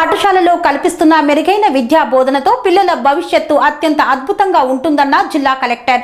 పాఠశాలలో కల్పిస్తున్న మెరుగైన విద్యా బోధనతో పిల్లల భవిష్యత్తు అత్యంత అద్భుతంగా ఉంటుందన్న జిల్లా కలెక్టర్.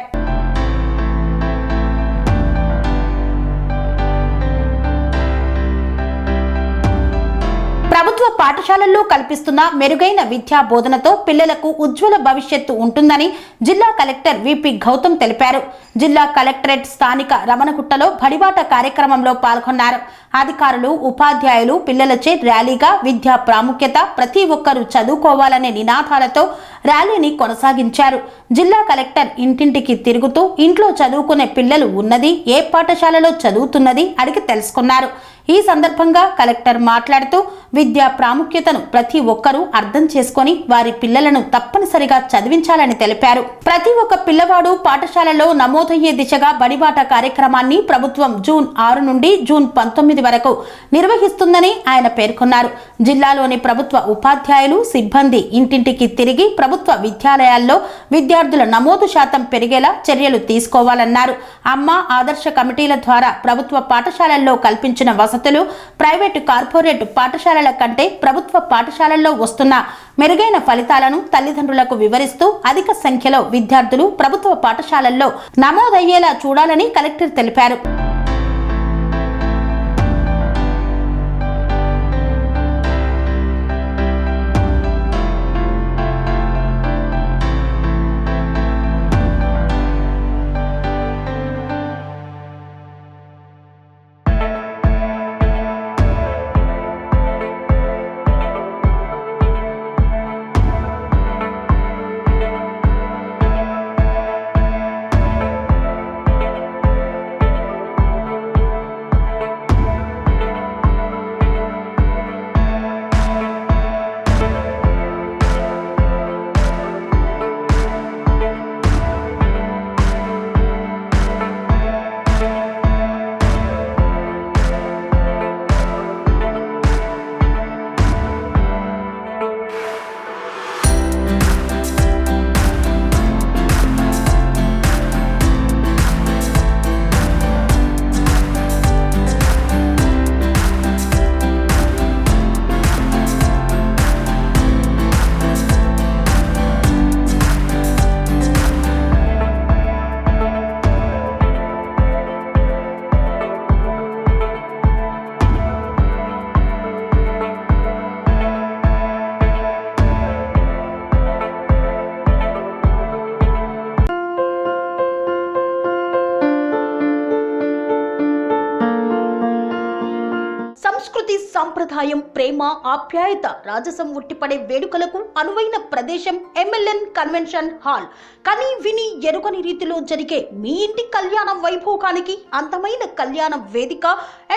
ప్రభుత్వ పాఠశాలల్లో కల్పిస్తున్న మెరుగైన విద్యా బోధనతో పిల్లలకు ఉజ్వల భవిష్యత్తు ఉంటుందని జిల్లా కలెక్టర్ విపి గౌతమ్ తెలిపారు. జిల్లా కలెక్టరేట్ స్థానిక రమణగుట్టలో బడిబాట కార్యక్రమంలో పాల్గొన్నారు. అధికారులు, ఉపాధ్యాయులు పిల్లలచే ర్యాలీగా విద్యా ప్రాముఖ్యత, ప్రతి ఒక్కరూ చదువుకోవాలనే నినాదాలతో ర్యాలీని కొనసాగించారు. జిల్లా కలెక్టర్ ఇంటింటికి తిరుగుతూ ఇంట్లో చదువుకునే పిల్లలు ఉన్నది, ఏ పాఠశాలలో చదువుతున్నది అడిగి తెలుసుకున్నారు. ఈ సందర్భంగా కలెక్టర్ మాట్లాడుతూ విద్యా ప్రాముఖ్యతను ప్రతి ఒక్కరూ అర్థం చేసుకొని వారి పిల్లలను తప్పనిసరిగా చదివించాలని తెలిపారు. ప్రతి ఒక్క పిల్లవాడు పాఠశాలలో నమోదయ్యే దిశగా బడిబాట కార్యక్రమాన్ని ప్రభుత్వం జూన్ 6 నుండి జూన్ 19 వరకు నిర్వహిస్తుందని ఆయన పేర్కొన్నారు. జిల్లాలోని ప్రభుత్వ ఉపాధ్యాయులు, సిబ్బంది ఇంటింటికి తిరిగి ప్రభుత్వ విద్యాలయాల్లో విద్యార్థుల నమోదు శాతం పెరిగేలా చర్యలు తీసుకోవాలన్నారు. అమ్మ ఆదర్శ కమిటీల ద్వారా ప్రభుత్వ పాఠశాలల్లో కల్పించిన వసతులు ప్రైవేటు, కార్పొరేట్ పాఠశాలల కంటే ప్రభుత్వ పాఠశాలల్లో వస్తున్న మెరుగైన ఫలితాలను తల్లిదండ్రులకు వివరిస్తూ అధిక సంఖ్యలో విద్యార్థులు ప్రభుత్వ పాఠశాలల్లో నమోదయ్యేలా చూడాలని కలెక్టర్ తెలిపారు. సంస్కృతి, సంప్రదాయం, ప్రేమ, ఆప్యాయత, రాజసం ఉట్టిపడే వేడుకలకు అనువైన ప్రదేశం ఎంఎల్ఎన్ కన్వెన్షన్ హాల్. కని విని ఎరుగని రీతిలో జరిగే మీ ఇంటి కళ్యాణ వైభోగానికి అందమైన కళ్యాణ వేదిక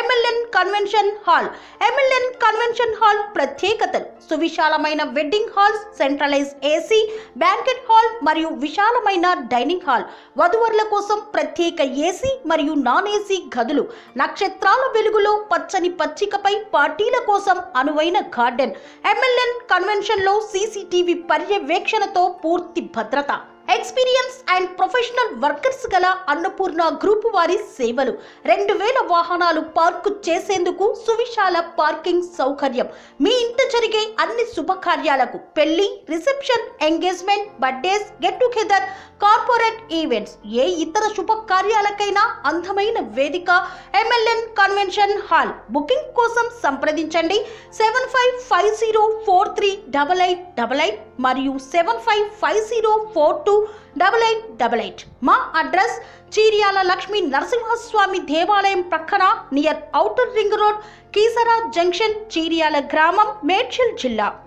MLN convention hall. MLN convention hall ప్రత్యేకతలు: సువిశాలమైన wedding halls, centralise AC banquet hall మరియు విశాలమైన డైనింగ్ హాల్, వధువరుల కోసం ప్రత్యేక ఏసీ మరియు నాన్ ఏసీ గదులు, నక్షత్రాల వెలుగులో పచ్చని పచ్చికపై పార్టీల కోసం అనువైన గార్డెన్. ఎంఎల్ఎన్ కన్వెన్షన్ లో సీసీటీవీ పర్యవేక్షణతో పూర్తి భద్రత. ఎక్స్పీరియన్స్ అండ్ ప్రొఫెషనల్ వర్కర్స్ గల అన్నపూర్ణ గ్రూప్ వారి సేవలు. 2000 వాహనాలు పార్కు చేసేందుకు సువిశాల పార్కింగ్ సౌకర్యం. మీ ఇంట జరిగే అన్ని శుభకార్యాలకు, పెళ్లి, reception, engagement, birthdays, get together, corporate events, ఏ ఇతర శుభకార్యాలకైనా అందమైన వేదిక ఎంఎల్ఎన్ కన్వెన్షన్ హాల్. బుకింగ్ కోసం సంప్రదించండి 7550438888 మరియు 7550428888. మా అడ్రస్ చీర్యాల లక్ష్మీ నరసింహస్వామి దేవాలయం ప్రక్కన, near outer ring road, Keesara junction, Cheeryal గ్రామం, మేడ్చల్ జిల్లా.